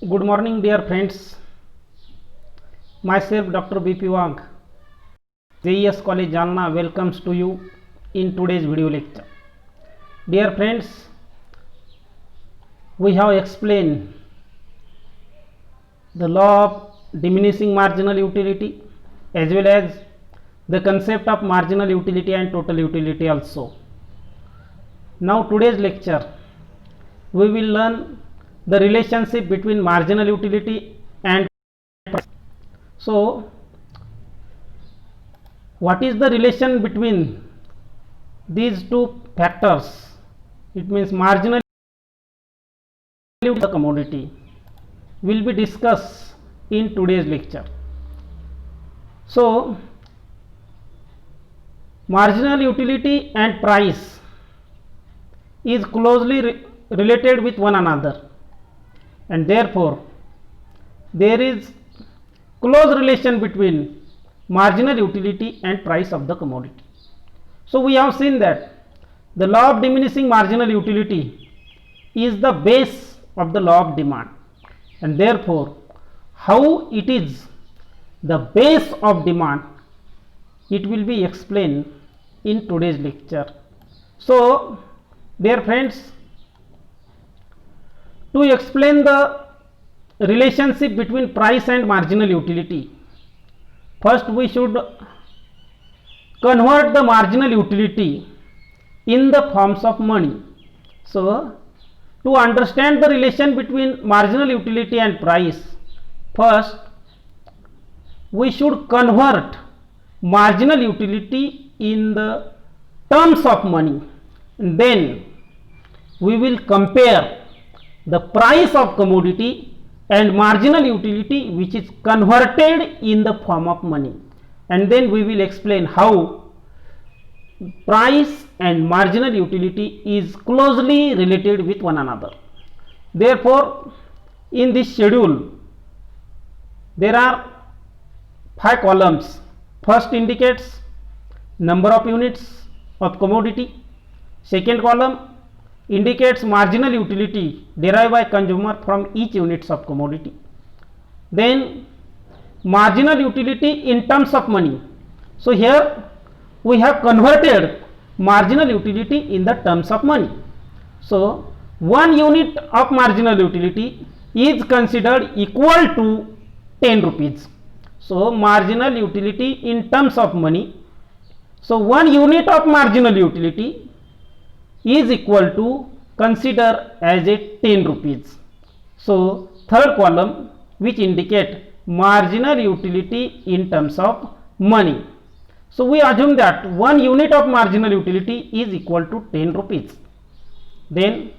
Good morning, dear friends. Myself, Dr. B.P. Wagh, JES College Jalna, welcomes to you in today's video lecture. Dear friends, we have explained the law of diminishing marginal utility as well as the concept of marginal utility and total utility also. Now, today's lecture, we will learn the relationship between marginal utility and price. So, what is the relation between these two factors? It means marginal utility of the commodity will be discussed in today's lecture. So, marginal utility and price is closely related with one another, and therefore there is close relation between marginal utility and price of the commodity. So we have seen that the law of diminishing marginal utility is the base of the law of demand, and therefore how it is the base of demand, it will be explained in today's lecture. So dear friends, to explain the relationship between price and marginal utility, first we should convert the marginal utility in the forms of money. So to understand the relation between marginal utility and price, first we should convert marginal utility in the terms of money, and then we will compare the price of commodity and marginal utility which is converted in the form of money, and then we will explain how price and marginal utility is closely related with one another. Therefore, in this schedule there are 5 columns. First indicates number of units of commodity. Second column indicates marginal utility derived by consumer from each units of commodity. Then marginal utility in terms of money. So here we have converted marginal utility in the terms of money. So 1 unit of marginal utility is considered equal to 10 rupees. So marginal utility in terms of money. So 1 unit of marginal utility is equal to consider as a 10 rupees. So third column which indicate marginal utility in terms of money. So we assume that 1 unit of marginal utility is equal to 10 rupees. Then,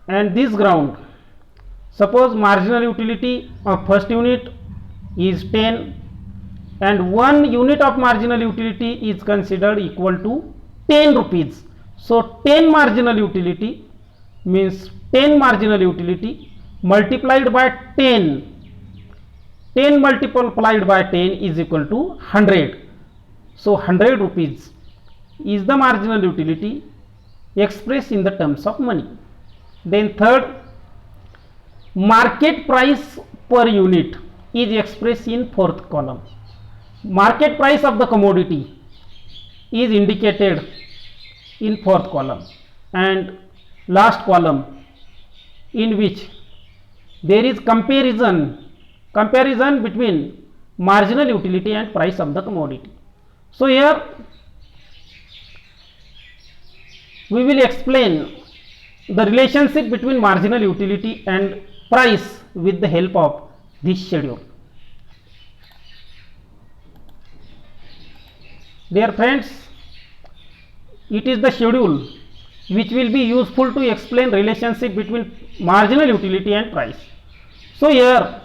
and this ground, suppose marginal utility of first unit is 10 and 1 unit of marginal utility is considered equal to 10 rupees. So 10 marginal utility means 10 marginal utility multiplied by 10. 10 multiplied by 10 is equal to 100. So 100 rupees is the marginal utility expressed in the terms of money. Then third, market price per unit is expressed in fourth column. Market price of the commodity is indicated in fourth column, and last column in which there is comparison between marginal utility and price of the commodity. So here we will explain the relationship between marginal utility and price with the help of this schedule. Dear friends, it is the schedule which will be useful to explain relationship between marginal utility and price. So here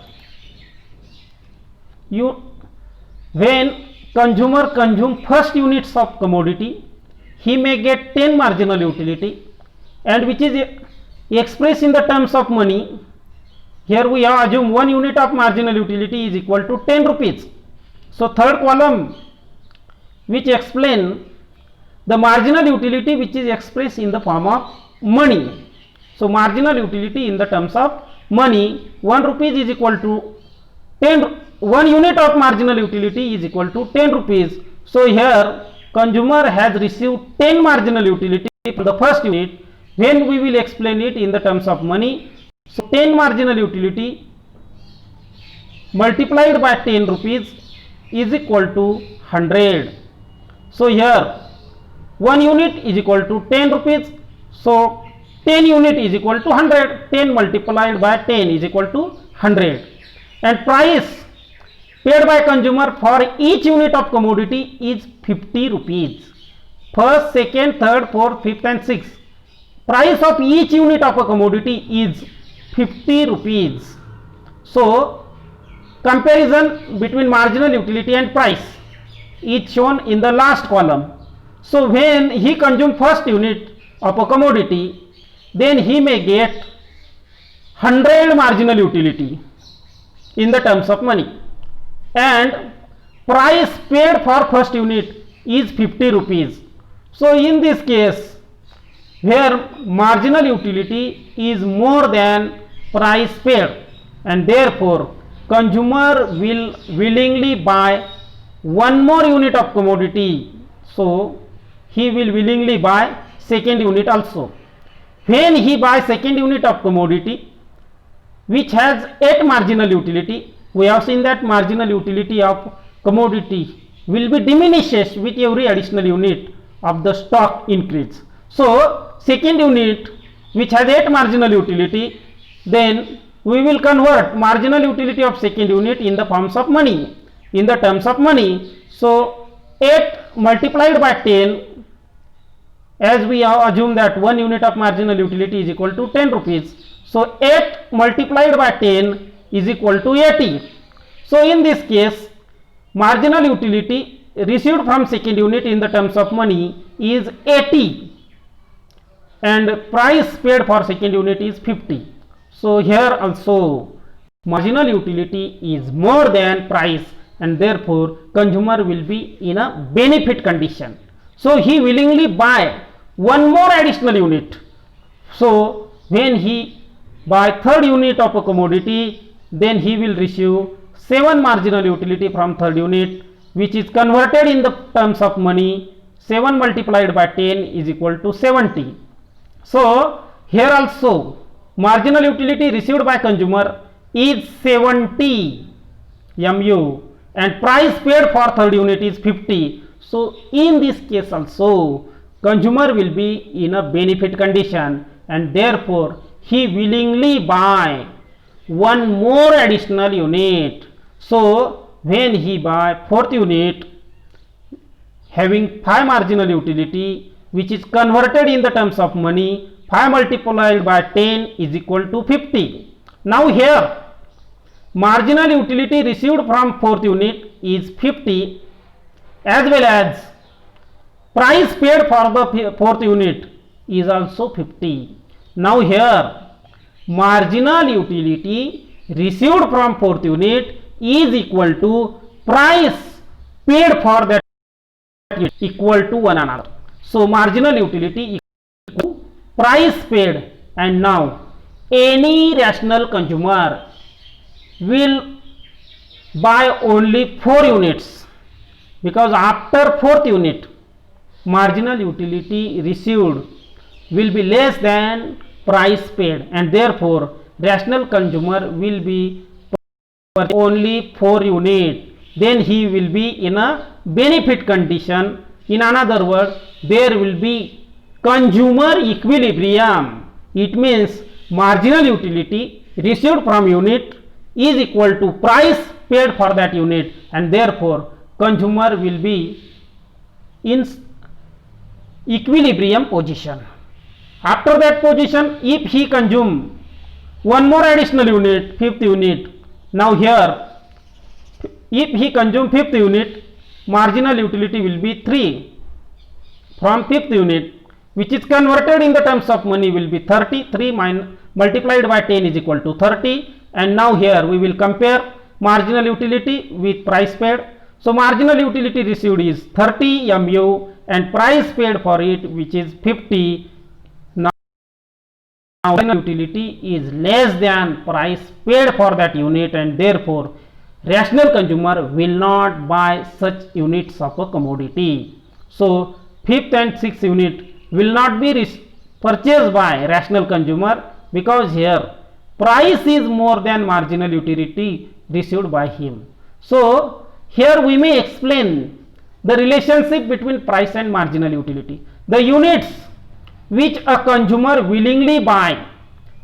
when consumer consume first units of commodity, he may get 10 marginal utility, and which is expressed in the terms of money. Here we have assumed 1 unit of marginal utility is equal to 10 rupees. So third column which explain the marginal utility which is expressed in the form of money. So marginal utility in the terms of money, 1 rupees is equal to 10, 1 unit of marginal utility is equal to 10 rupees. So here consumer has received 10 marginal utility from the first unit. When we will explain it in the terms of money, so 10 marginal utility multiplied by 10 rupees is equal to 100. So here 1 unit is equal to 10 rupees. So 10 unit is equal to 100. 10 multiplied by 10 is equal to 100. And price paid by consumer for each unit of commodity is 50 rupees. First, second, third, fourth, fifth and sixth. Price of each unit of a commodity is 50 rupees. So comparison between marginal utility and price is shown in the last column. So when he consumes first unit of a commodity, then he may get 100 marginal utility in the terms of money, and price paid for first unit is 50 rupees. So in this case, where marginal utility is more than price paid, and therefore consumer will willingly buy one more unit of commodity, so he will willingly buy second unit also. When he buys second unit of commodity which has 8 marginal utility, we have seen that marginal utility of commodity will be diminishes with every additional unit of the stock increase. So second unit which has 8 marginal utility, then we will convert marginal utility of second unit in the forms of money, in the terms of money. So 8 multiplied by 10, as we have assumed that 1 unit of marginal utility is equal to 10 rupees. So 8 multiplied by 10 is equal to 80. So in this case, marginal utility received from second unit in the terms of money is 80, and price paid for second unit is 50. So here also marginal utility is more than price, and therefore consumer will be in a benefit condition. So he willingly buy one more additional unit. So when he buy third unit of a commodity, then he will receive 7 marginal utility from third unit, which is converted in the terms of money. 7 multiplied by 10 is equal to 70. So here also marginal utility received by consumer is 70 MU, and price paid for third unit is 50. So in this case also consumer will be in a benefit condition, and therefore he willingly buy one more additional unit. So when he buy fourth unit having 5 marginal utility, which is converted in the terms of money, 5 multiplied by 10 is equal to 50. Now here marginal utility received from fourth unit is 50, as well as price paid for the fourth unit is also 50. Now here marginal utility received from fourth unit is equal to price paid for that unit, equal to one another. So marginal utility equal to price paid, and now any rational consumer will buy only 4 units, because after fourth unit marginal utility received will be less than price paid, and therefore rational consumer will be only 4 unit. Then he will be in a benefit condition. In another word, there will be consumer equilibrium. It means marginal utility received from unit is equal to price paid for that unit, and therefore consumer will be in equilibrium position. After that position, if he consume one more additional unit, fifth unit, now here if he consume fifth unit, marginal utility will be 3 from fifth unit, which is converted in the terms of money will be 30. 3 multiplied by 10 is equal to 30. And now here we will compare marginal utility with price paid. So marginal utility received is 30 MU, and price paid for it, which is 50. Now marginal utility is less than price paid for that unit, and therefore rational consumer will not buy such units of a commodity. So fifth and sixth unit will not be purchased by rational consumer, because here price is more than marginal utility received by him. So here we may explain the relationship between price and marginal utility. The units which a consumer willingly buy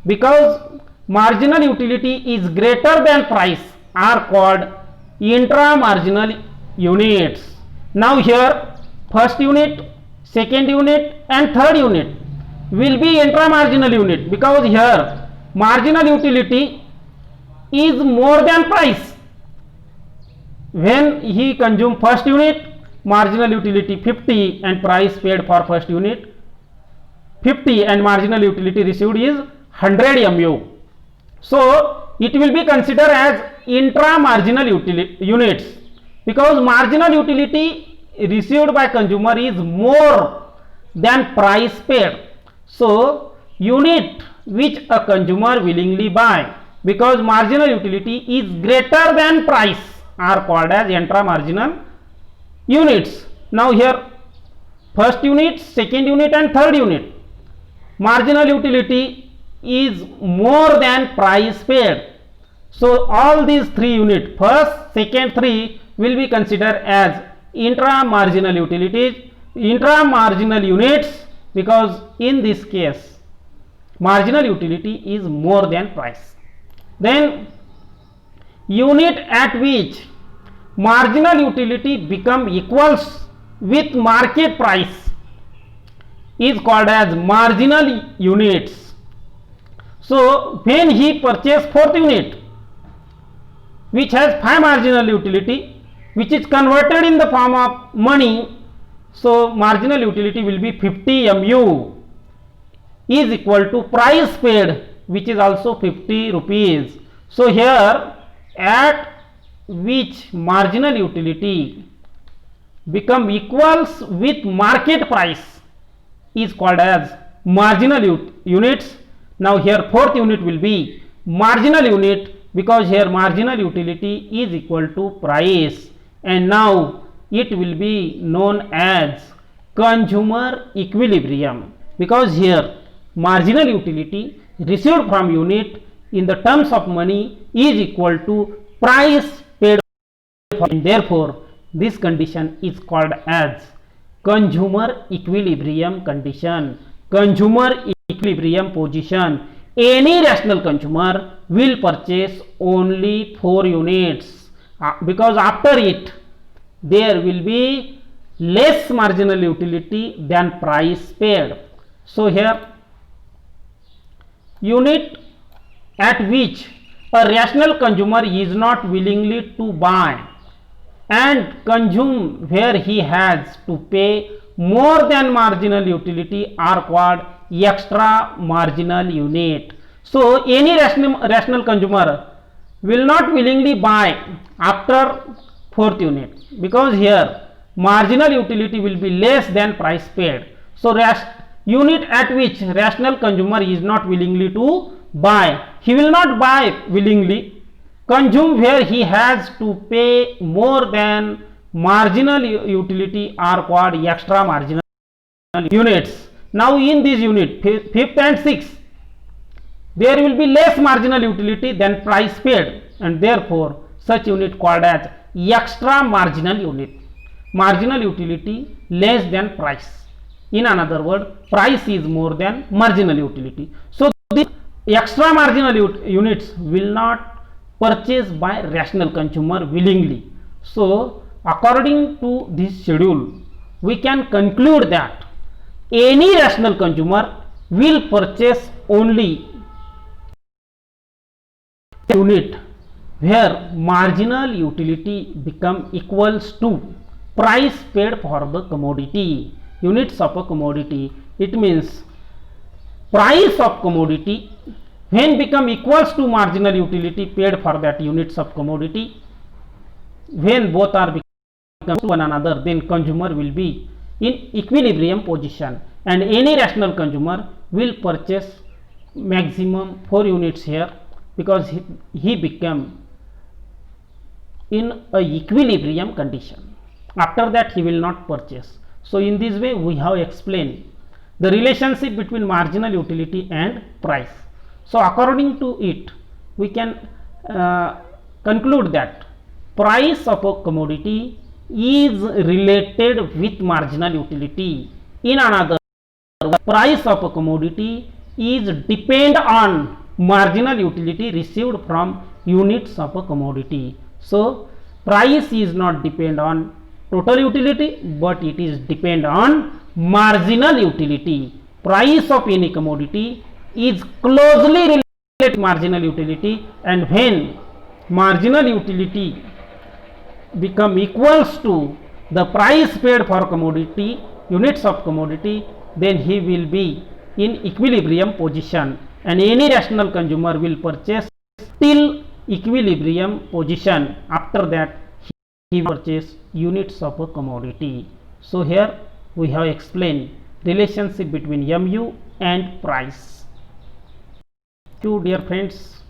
because marginal utility is greater than price are called intra-marginal units. Now here first unit, second unit and third unit will be intra-marginal unit, because here marginal utility is more than price. When he consume first unit, marginal utility 50 and price paid for first unit 50 and marginal utility received is 100 mu. So it will be considered as intra-marginal units, because marginal utility received by consumer is more than price paid. So unit which a consumer willingly buy because marginal utility is greater than price are called as intra-marginal units. Now here first unit, second unit and third unit, marginal utility is more than price paid. So all these three units, first, second, three, will be considered as intra-marginal utilities, intra-marginal units, because in this case marginal utility is more than price. Then unit at which marginal utility become equals with market price is called as marginal units. So when he purchased fourth unit which has 5 marginal utility, which is converted in the form of money, so marginal utility will be 50 mu is equal to price paid, which is also 50 rupees. So here at which marginal utility become equals with market price is called as marginal units. Now here fourth unit will be marginal unit, because here marginal utility is equal to price, and now it will be known as consumer equilibrium, because here marginal utility received from unit in the terms of money is equal to price paid for, and therefore this condition is called as consumer equilibrium condition, consumer equilibrium position. Any rational consumer will purchase only 4 units because after it there will be less marginal utility than price paid. So here unit at which a rational consumer is not willingly to buy and consume where he has to pay more than marginal utility are called extra marginal unit. So any rational consumer will not willingly buy after fourth unit, because here marginal utility will be less than price paid. So unit at which rational consumer is not willingly to buy, he will not buy willingly, consume where he has to pay more than marginal utility are called extra marginal units. Now in this unit fifth and sixth there will be less marginal utility than price paid, and therefore such unit called as extra marginal unit. Marginal utility less than price, in another word price is more than marginal utility. So these extra marginal units will not purchase by rational consumer willingly. So according to this schedule we can conclude that any rational consumer will purchase only unit where marginal utility become equals to price paid for the commodity. Units of a commodity, it means price of commodity when become equals to marginal utility paid for that units of commodity, when both are become to one another, then consumer will be in equilibrium position and any rational consumer will purchase maximum 4 units here, because he became in a equilibrium condition. After that he will not purchase. So in this way we have explained the relationship between marginal utility and price. So according to it, we can conclude that price of a commodity is related with marginal utility. In another words, price of a commodity is depend on marginal utility received from units of a commodity. So price is not depend on total utility, but it is depend on marginal utility. Price of any commodity is closely related to marginal utility, and when marginal utility become equals to the price paid for commodity, units of commodity, then he will be in equilibrium position, and any rational consumer will purchase till equilibrium position. After that he purchase units of a commodity. So here we have explained relationship between MU and price. Thank you, dear friends.